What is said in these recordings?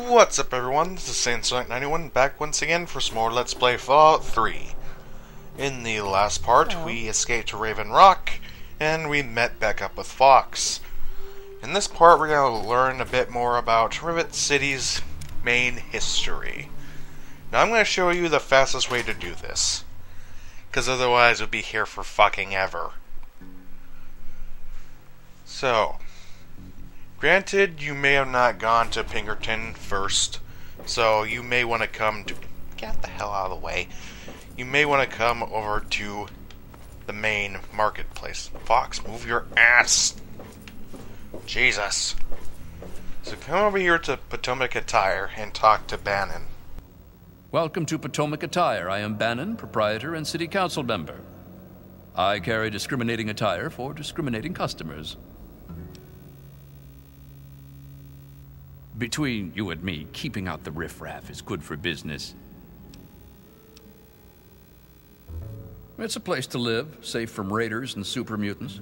What's up everyone, this is Saiyan91 back once again for some more Let's Play Fallout 3. In the last part, we escaped to Raven Rock, and we met back up with Fox. In this part, we're going to learn a bit more about Rivet City's main history. Now I'm going to show you the fastest way to do this, because otherwise we'll be here for fucking ever. So, granted, you may have not gone to Pinkerton first, so you may want to come to... Get the hell out of the way. You may want to come over to the main marketplace. Fox, move your ass! Jesus. So come over here to Potomac Attire and talk to Bannon. Welcome to Potomac Attire. I am Bannon, proprietor and city council member. I carry discriminating attire for discriminating customers. Between you and me, keeping out the riffraff is good for business. It's a place to live, safe from raiders and super mutants.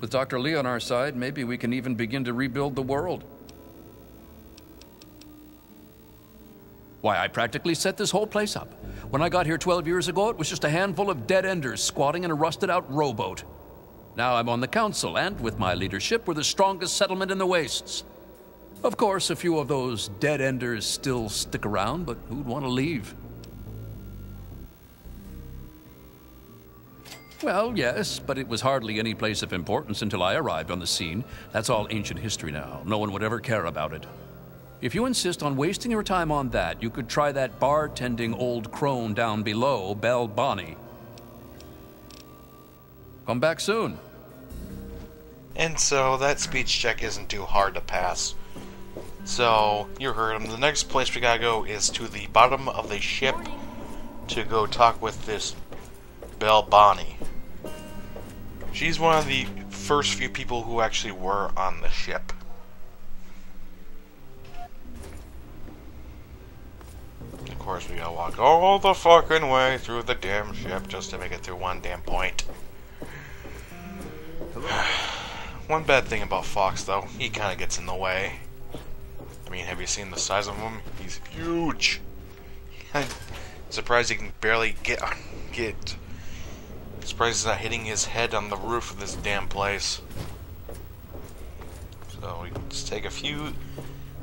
With Dr. Lee on our side, maybe we can even begin to rebuild the world. Why, I practically set this whole place up. When I got here 12 years ago, it was just a handful of dead-enders squatting in a rusted-out rowboat. Now I'm on the council, and with my leadership, we're the strongest settlement in the Wastes. Of course, a few of those dead-enders still stick around, but who'd want to leave? Well, yes, but it was hardly any place of importance until I arrived on the scene. That's all ancient history now. No one would ever care about it. If you insist on wasting your time on that, you could try that bartending old crone down below, Belle Bonnie. Come back soon. And so, that speech check isn't too hard to pass. So, you heard him. The next place we gotta go is to the bottom of the ship to go talk with this Belle Bonnie. She's one of the first few people who actually were on the ship. Of course, we gotta walk all the fucking way through the damn ship just to make it through one damn point. One bad thing about Fox, though, he kinda gets in the way. I mean, have you seen the size of him? He's huge. I'm surprised he can barely get. Surprised he's not hitting his head on the roof of this damn place. So we can just take a few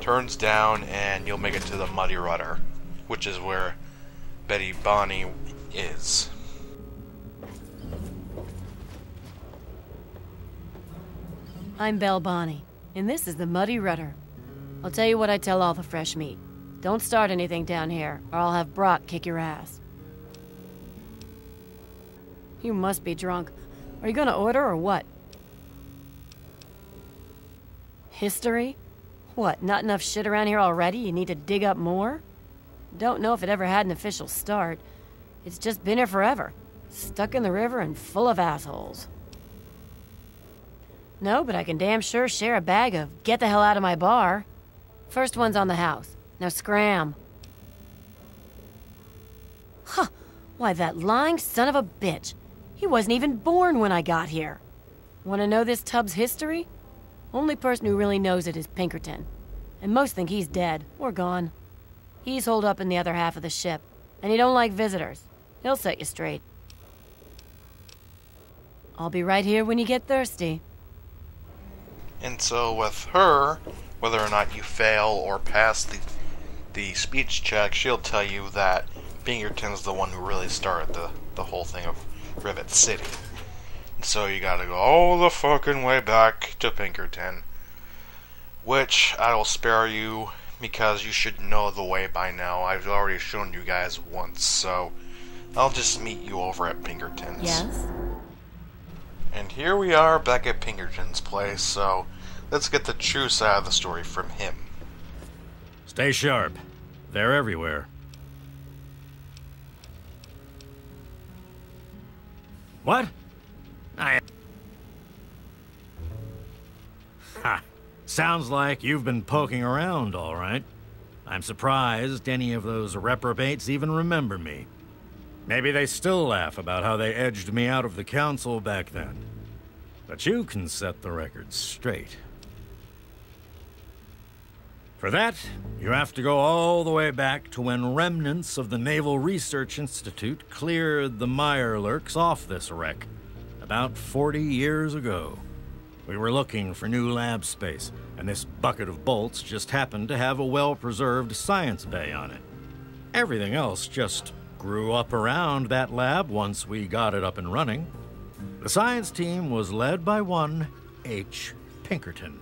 turns down, and you'll make it to the Muddy Rudder, which is where Betty Bonnie is. I'm Belle Bonnie, and this is the Muddy Rudder. I'll tell you what I tell all the fresh meat. Don't start anything down here, or I'll have Brock kick your ass. You must be drunk. Are you gonna order or what? History? What, not enough shit around here already? You need to dig up more? Don't know if it ever had an official start. It's just been here forever. Stuck in the river and full of assholes. No, but I can damn sure share a bag of get the hell out of my bar. First one's on the house. Now scram. Huh. Why, that lying son of a bitch. He wasn't even born when I got here. Want to know this tub's history? Only person who really knows it is Pinkerton. And most think he's dead or gone. He's holed up in the other half of the ship. And he don't like visitors. He'll set you straight. I'll be right here when you get thirsty. And so with her, whether or not you fail or pass the speech check, she'll tell you that Pinkerton's the one who really started the whole thing of Rivet City. And so you gotta go all the fucking way back to Pinkerton. Which I will spare you because you should know the way by now. I've already shown you guys once, so I'll just meet you over at Pinkerton's. Yes? And here we are back at Pinkerton's place, so let's get the true side of the story from him. Stay sharp. They're everywhere. What? Ha! Sounds like you've been poking around, all right. I'm surprised any of those reprobates even remember me. Maybe they still laugh about how they edged me out of the council back then. But you can set the record straight. For that, You have to go all the way back to when remnants of the Naval Research Institute cleared the Mirelurks off this wreck, about 40 years ago. We were looking for new lab space, and this bucket of bolts just happened to have a well-preserved science bay on it. Everything else just grew up around that lab once we got it up and running. The science team was led by one H. Pinkerton.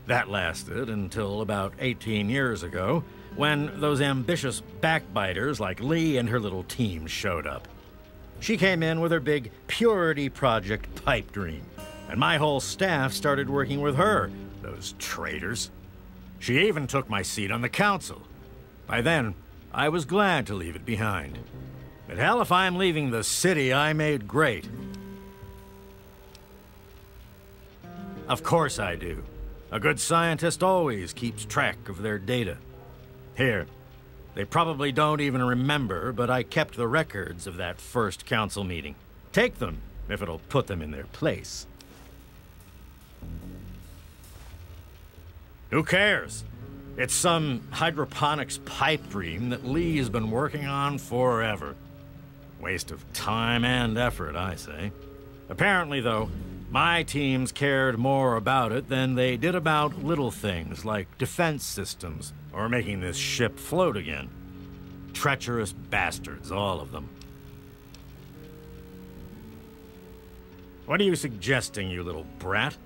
That lasted until about 18 years ago, when those ambitious backbiters like Lee and her little team showed up. She came in with her big purity project pipe dream, and my whole staff started working with her, those traitors. She even took my seat on the council. By then, I was glad to leave it behind. But hell, if I'm leaving the city I made great. Of course I do. A good scientist always keeps track of their data. Here, they probably don't even remember, but I kept the records of that first council meeting. Take them, if it'll put them in their place. Who cares? It's some hydroponics pipe dream that Lee's been working on forever. Waste of time and effort, I say. Apparently, though, my teams cared more about it than they did about little things like defense systems or making this ship float again. Treacherous bastards, all of them. What are you suggesting, you little brat?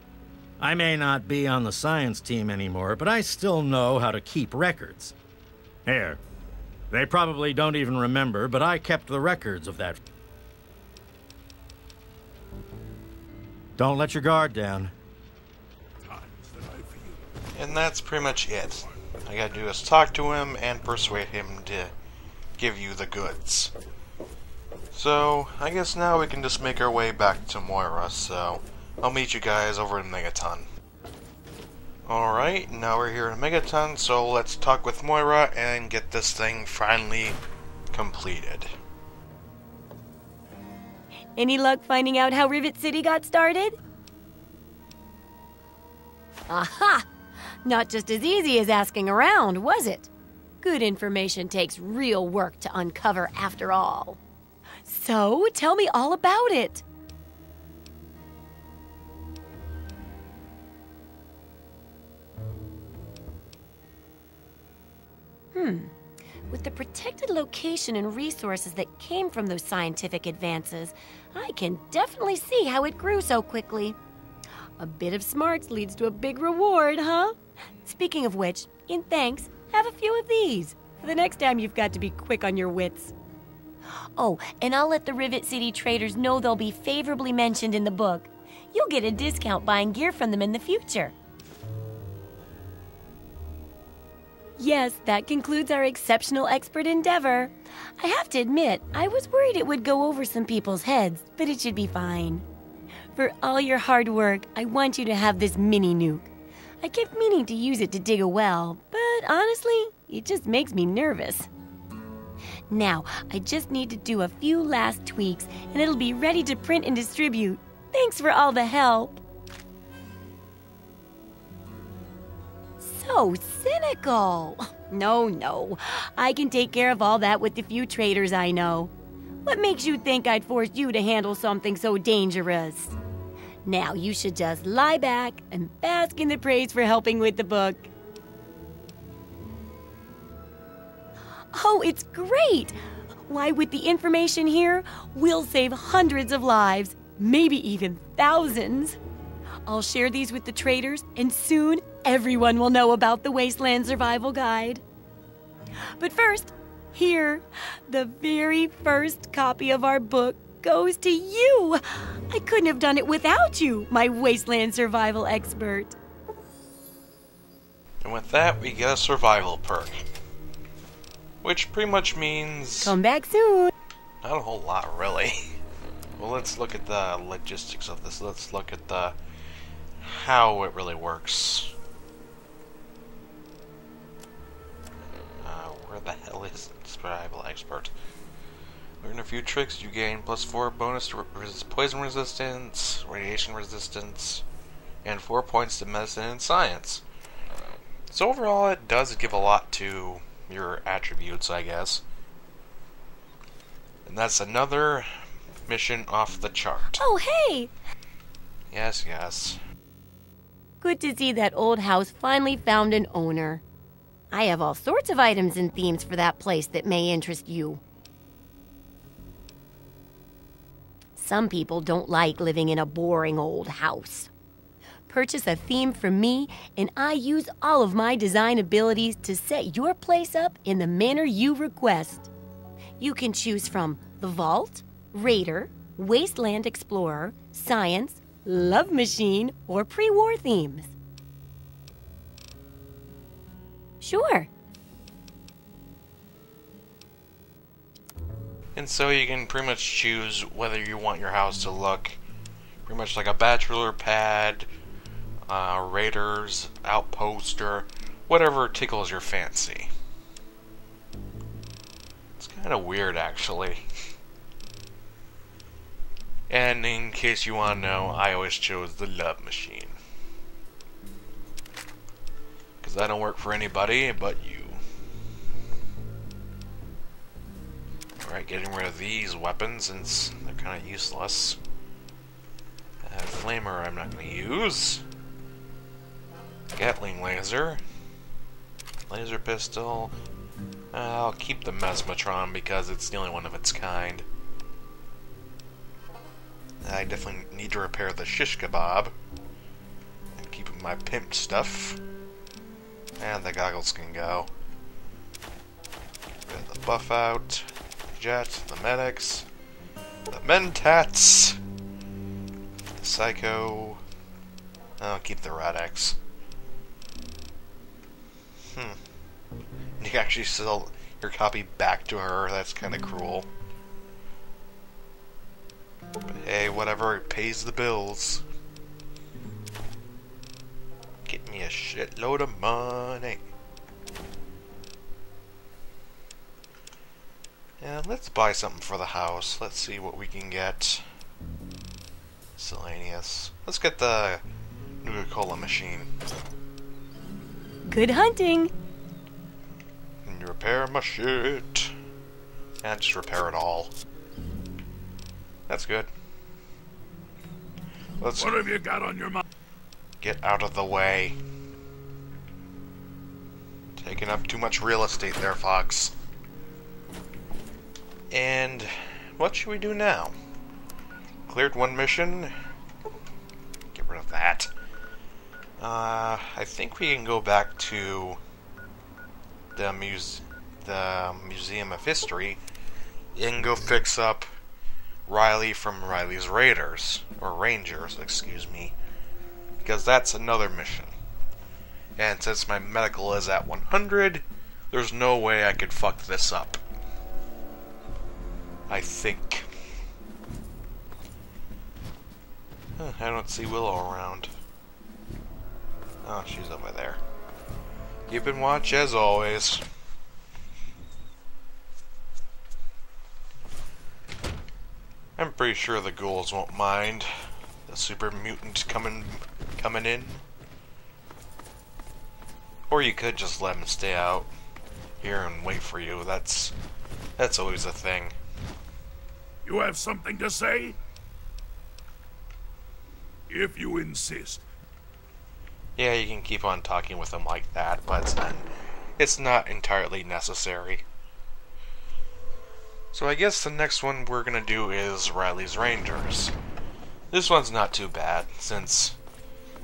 I may not be on the science team anymore, but I still know how to keep records. Here, they probably don't even remember, but I kept the records of that. Don't let your guard down. And that's pretty much it. All you gotta do is talk to him and persuade him to give you the goods. So, I guess now we can just make our way back to Moira, so I'll meet you guys over in Megaton. Alright, now we're here in Megaton, so let's talk with Moira and get this thing finally completed. Any luck finding out how Rivet City got started? Aha! Not just as easy as asking around, was it? Good information takes real work to uncover after all. So, tell me all about it. With the protected location and resources that came from those scientific advances, I can definitely see how it grew so quickly. A bit of smarts leads to a big reward, huh? Speaking of which, in thanks, have a few of these for the next time you've got to be quick on your wits. Oh, and I'll let the Rivet City traders know they'll be favorably mentioned in the book. You'll get a discount buying gear from them in the future. Yes, that concludes our exceptional expert endeavor. I have to admit, I was worried it would go over some people's heads, but it should be fine. For all your hard work, I want you to have this mini nuke. I kept meaning to use it to dig a well, but honestly, it just makes me nervous. Now, I just need to do a few last tweaks, and it'll be ready to print and distribute. Thanks for all the help. So cynical. No. I can take care of all that with the few traders I know. What makes you think I'd force you to handle something so dangerous? Now you should just lie back and bask in the praise for helping with the book. Oh, it's great! Why, with the information here, we'll save hundreds of lives, maybe even thousands. I'll share these with the traders, and soon everyone will know about the Wasteland Survival Guide. But first, here, the very first copy of our book goes to you. I couldn't have done it without you, my Wasteland Survival expert. And with that, we get a survival perk. Which pretty much means... Come back soon. Not a whole lot, really. Well, let's look at the logistics of this. Let's look at the... how it really works. Where the hell is survival expert? Learn a few tricks. You gain +4 bonus to poison resistance, radiation resistance, and 4 points to medicine and science. So overall, it does give a lot to your attributes, I guess. And that's another mission off the chart. Oh, hey! Yes, yes. Good to see that old house finally found an owner. I have all sorts of items and themes for that place that may interest you. Some people don't like living in a boring old house. Purchase a theme from me, and I use all of my design abilities to set your place up in the manner you request. You can choose from the Vault, Raider, Wasteland Explorer, Science, Love Machine, or pre-war themes. Sure. And so you can pretty much choose whether you want your house to look pretty much like a bachelor pad, raiders, outpost, or whatever tickles your fancy. It's kind of weird, actually. And in case you want to know, I always chose the Love Machine. Because I don't work for anybody but you. Alright, getting rid of these weapons since they're kind of useless. Flamer I'm not going to use. Gatling laser. Laser pistol. I'll keep the Mesmatron because it's the only one of its kind. I definitely need to repair the shish kebab. And keep my pimp stuff. And the goggles can go. Get the buff out. Jet, the medics. The mentats. The psycho. I'll keep the Radex. You can actually sell your copy back to her. That's kind of cruel. But hey, whatever, it pays the bills. Get me a shitload of money. And let's buy something for the house. Let's see what we can get. Selenius. Let's get the Nuka-Cola machine. Good hunting! And you repair my shit. And just repair it all. That's good. Let's What have you got on your mind? get out of the way. Taking up too much real estate there, Fox. And what should we do now? Cleared one mission. Get rid of that. I think we can go back to the Museum of History and go fix up Reilly from Reilly's Raiders, or Rangers, excuse me, because that's another mission. And since my medical is at 100, there's no way I could fuck this up. I think. I don't see Willow around. Oh, she's over there. Keeping watch as always. I'm pretty sure the ghouls won't mind the super mutant coming in. Or you could just let them stay out here and wait for you. That's always a thing. You have something to say? If you insist. Yeah, you can keep on talking with them like that, but it's not entirely necessary. So I guess the next one we're gonna do is Reilly's Rangers. This one's not too bad, since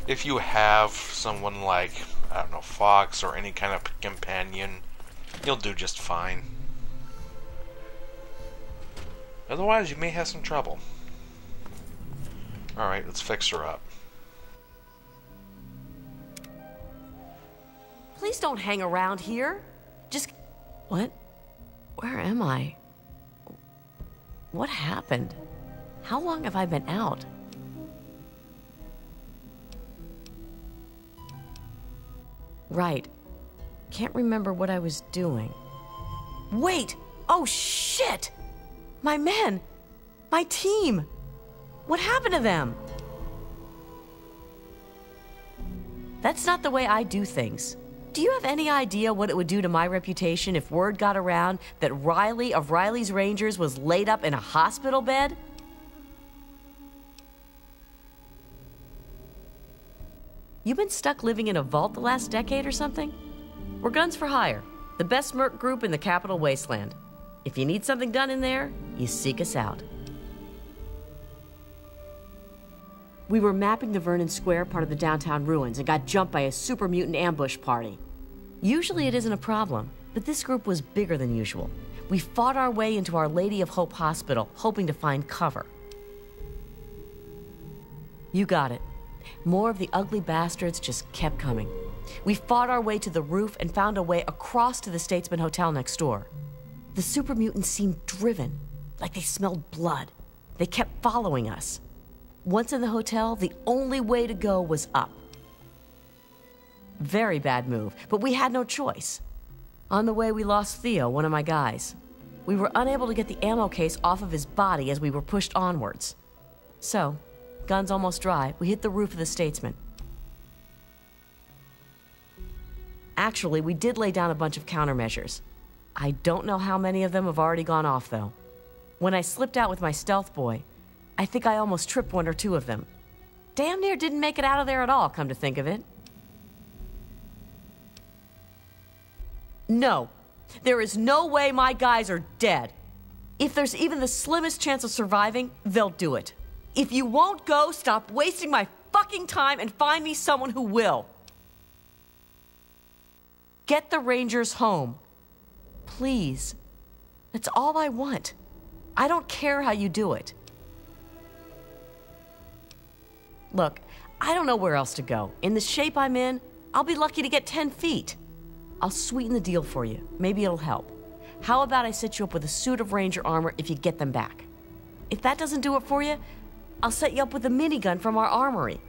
if you have someone like, I don't know, Fox or any kind of companion, you'll do just fine. Otherwise, you may have some trouble. Alright, let's fix her up. Please don't hang around here. Just... What? Where am I? What happened? How long have I been out? Right. Can't remember what I was doing. Wait! Oh, shit! My men! My team! What happened to them? That's not the way I do things. Do you have any idea what it would do to my reputation if word got around that Reilly of Reilly's Rangers was laid up in a hospital bed? You been stuck living in a vault the last decade or something? We're Guns for Hire, the best merc group in the capital wasteland. If you need something done in there, you seek us out. We were mapping the Vernon Square part of the downtown ruins and got jumped by a super mutant ambush party. Usually it isn't a problem, but this group was bigger than usual. We fought our way into Our Lady of Hope Hospital, hoping to find cover. You got it. More of the ugly bastards just kept coming. We fought our way to the roof and found a way across to the Statesman Hotel next door. The super mutants seemed driven, like they smelled blood. They kept following us. Once in the hotel, the only way to go was up. Very bad move, but we had no choice. On the way, we lost Theo, one of my guys. We were unable to get the ammo case off of his body as we were pushed onwards. So, guns almost dry, we hit the roof of the Statesman. Actually, we did lay down a bunch of countermeasures. I don't know how many of them have already gone off, though. When I slipped out with my stealth boy, I think I almost tripped one or two of them. Damn near didn't make it out of there at all, come to think of it. No, there is no way my guys are dead. If there's even the slimmest chance of surviving, they'll do it. If you won't go, stop wasting my fucking time and find me someone who will. Get the Rangers home. Please. That's all I want. I don't care how you do it. Look, I don't know where else to go. In the shape I'm in, I'll be lucky to get 10 feet. I'll sweeten the deal for you. Maybe it'll help. How about I set you up with a suit of Ranger armor if you get them back? If that doesn't do it for you, I'll set you up with a minigun from our armory.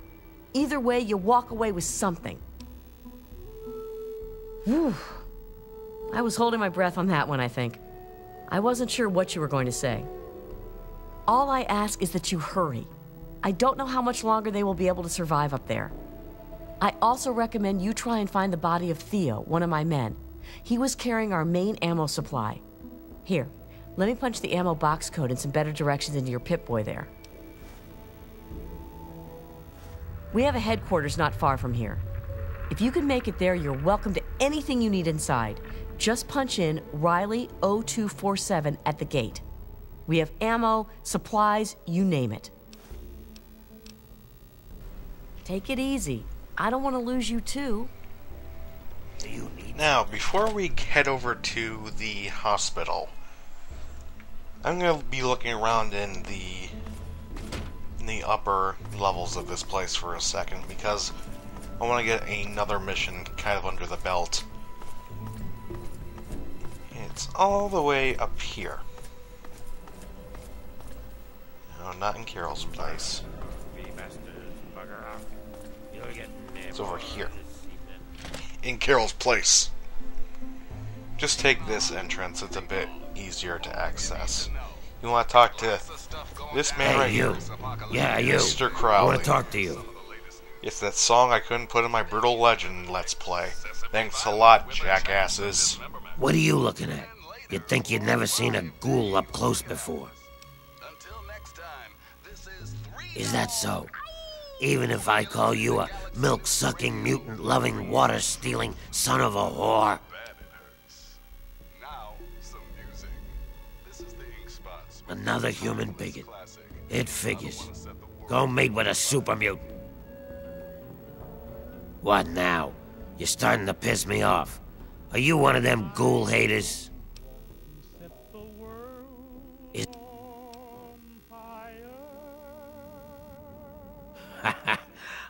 Either way, you walk away with something. Whew. I was holding my breath on that one, I think. I wasn't sure what you were going to say. All I ask is that you hurry. I don't know how much longer they will be able to survive up there. I also recommend you try and find the body of Theo, one of my men. He was carrying our main ammo supply. Here, let me punch the ammo box code and some better directions into your Pip-Boy there. We have a headquarters not far from here. If you can make it there, you're welcome to anything you need inside. Just punch in Reilly 0247 at the gate. We have ammo, supplies, you name it. Take it easy. I don't want to lose you too. Now, before we head over to the hospital, I'm going to be looking around in the upper levels of this place for a second, because I want to get another mission kind of under the belt. It's all the way up here. No, not in Carol's place. It's over here. In Carol's place. Just take this entrance, it's a bit easier to access. You want to talk to this man right here? Yeah, you. Mr. Crowley. I want to talk to you. It's that song I couldn't put in my Brutal Legend Let's Play. Thanks a lot, jackasses. What are you looking at? You'd think you'd never seen a ghoul up close before. Is that so? Even if I call you a milk-sucking, mutant-loving, water-stealing son of a whore? Another human bigot. It figures. Go mate with a super mutant. What now? You're starting to piss me off. Are you one of them ghoul haters?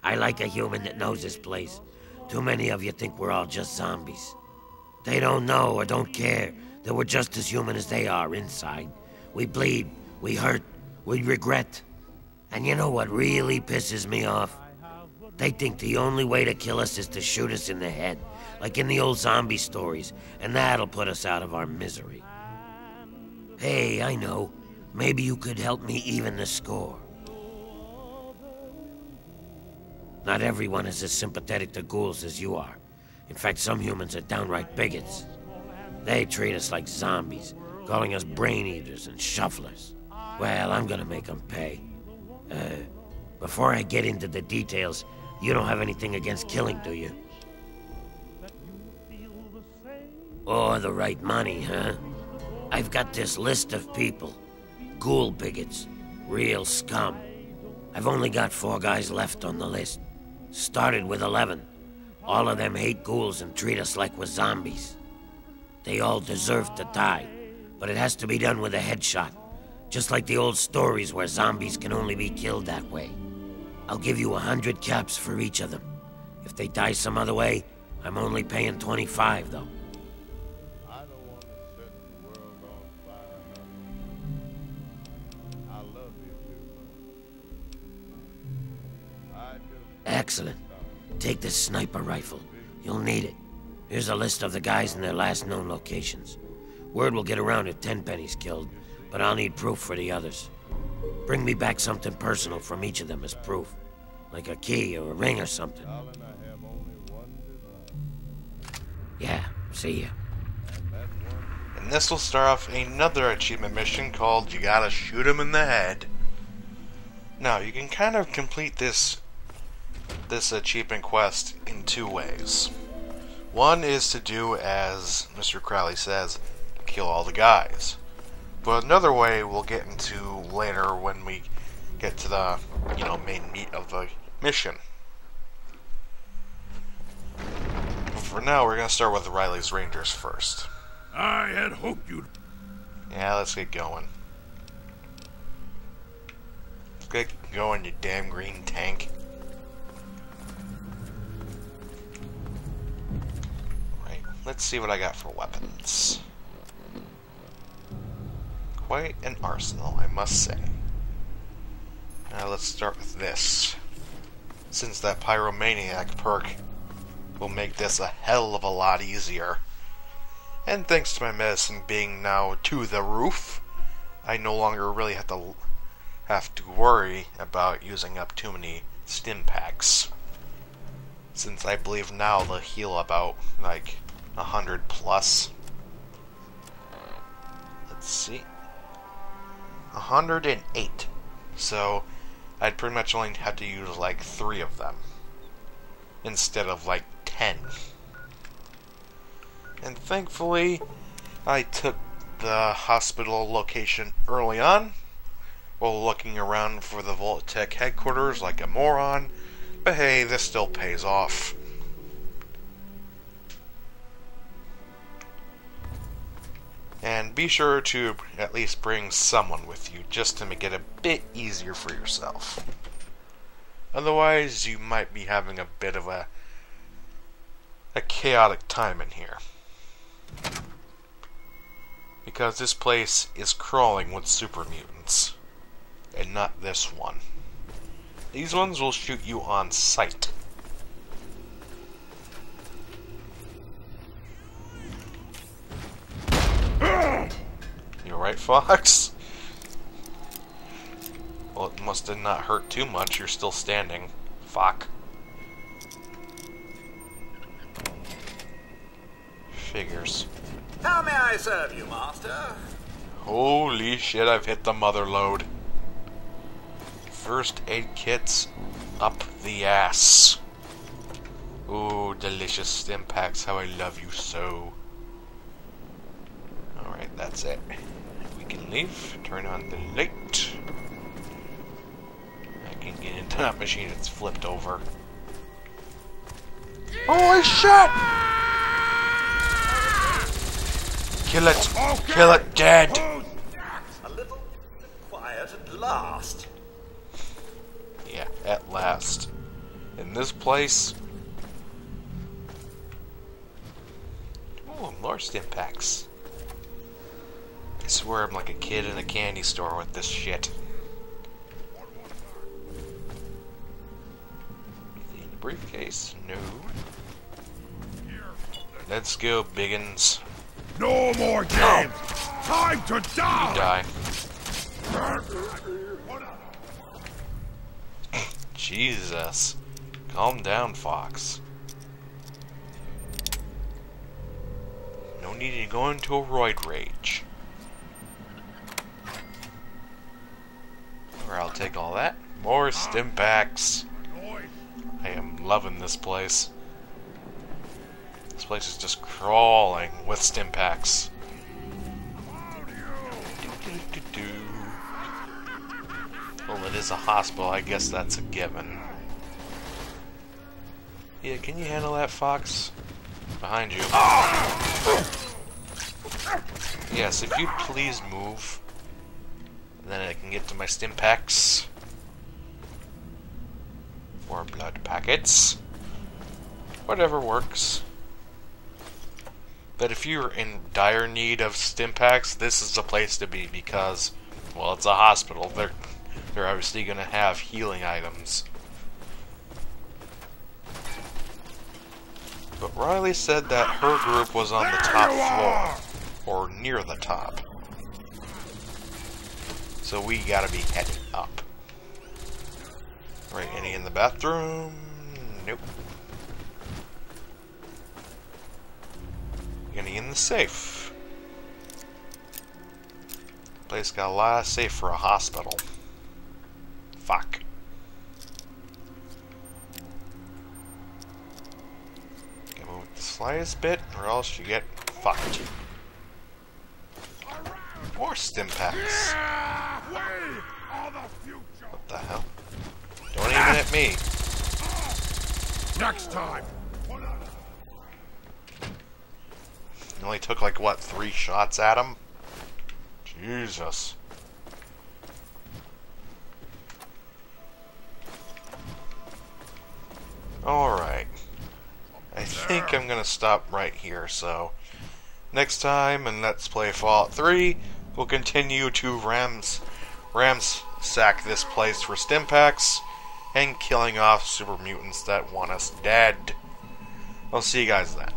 I like a human that knows his place. Too many of you think we're all just zombies. They don't know or don't care that we're just as human as they are inside. We bleed, we hurt, we regret. And you know what really pisses me off? They think the only way to kill us is to shoot us in the head, like in the old zombie stories, and that'll put us out of our misery. Hey, I know. Maybe you could help me even the score. Not everyone is as sympathetic to ghouls as you are. In fact, some humans are downright bigots. They treat us like zombies, calling us brain eaters and shufflers. Well, I'm gonna make them pay. Before I get into the details, you don't have anything against killing, do you? Or the right money, huh? I've got this list of people. Ghoul bigots. Real scum. I've only got 4 guys left on the list. Started with 11. All of them hate ghouls and treat us like we're zombies. They all deserve to die, but it has to be done with a headshot. Just like the old stories where zombies can only be killed that way. I'll give you 100 caps for each of them. If they die some other way, I'm only paying 25, though. Excellent. Take this sniper rifle. You'll need it. Here's a list of the guys and their last known locations. Word will get around if Tenpenny's killed, but I'll need proof for the others. Bring me back something personal from each of them as proof. Like a key or a ring or something. Yeah, see ya. And this will start off another achievement mission called You Gotta Shoot 'Em in the Head. Now, you can kind of complete this achievement quest in 2 ways. One is to do as Mr. Crowley says, kill all the guys. But another way we'll get into later when we get to the, main meat of the mission. But for now, we're going to start with Reilly's Rangers first. I had hoped you'd... Yeah, let's get going. Let's get going, you damn green tank. Right, let's see what I got for weapons. Quite an arsenal, I must say. Now let's start with this. Since that Pyromaniac perk will make this a hell of a lot easier. And thanks to my medicine being now to the roof, I no longer really have to worry about using up too many stim packs. Since I believe now they'll heal about like 100 plus. Let's see. 108. So I'd pretty much only have to use like 3 of them instead of like 10. And thankfully I took the hospital location early on while looking around for the Voltech headquarters like a moron, but hey, this still pays off. And be sure to at least bring someone with you, just to make it a bit easier for yourself. Otherwise, you might be having a bit of a chaotic time in here. Because this place is crawling with super mutants. And not this one. These ones will shoot you on sight. You alright, Fox? Well, it must have not hurt too much. You're still standing. Fuck. Figures. How may I serve you, master? Holy shit, I've hit the mother load. First aid kits up the ass. Ooh, delicious stim packs. How I love you so. Alright, that's it. We can leave. Turn on the light. I can get into that machine. It's flipped over. Holy shit! Kill it! Kill it dead! A little quiet at last. Yeah, at last. In this place. Oh, more stim packs. I swear I'm like a kid in a candy store with this shit. In the briefcase? No. Let's go, biggins. No more games! Time to die! Die. Jesus. Calm down, Fox. No need to go into a roid rage. Or I'll take all that. More stim packs. I am loving this place. This place is just crawling with stim packs. Well, it is a hospital. I guess that's a given. Yeah, can you handle that, Fox? Behind you. Yes, if you'd please move. And then I can get to my stim packs. Or blood packets. Whatever works. But if you're in dire need of stim packs, this is the place to be because, well, it's a hospital. They're obviously going to have healing items. But Reilly said that her group was on the top floor, or near the top. So we gotta be headed up. Right, any in the bathroom? Nope. Any in the safe? Place got a lot of safe for a hospital. Fuck. The slightest bit, or else you get fucked. More stim packs. What the hell? Don't aim it at me. Next time. You only took like what, 3 shots at him? Jesus. Alright. I think I'm gonna stop right here, so next time in Let's Play Fallout 3, we'll continue to ransack this place for stim packs and killing off super mutants that want us dead. I'll see you guys then.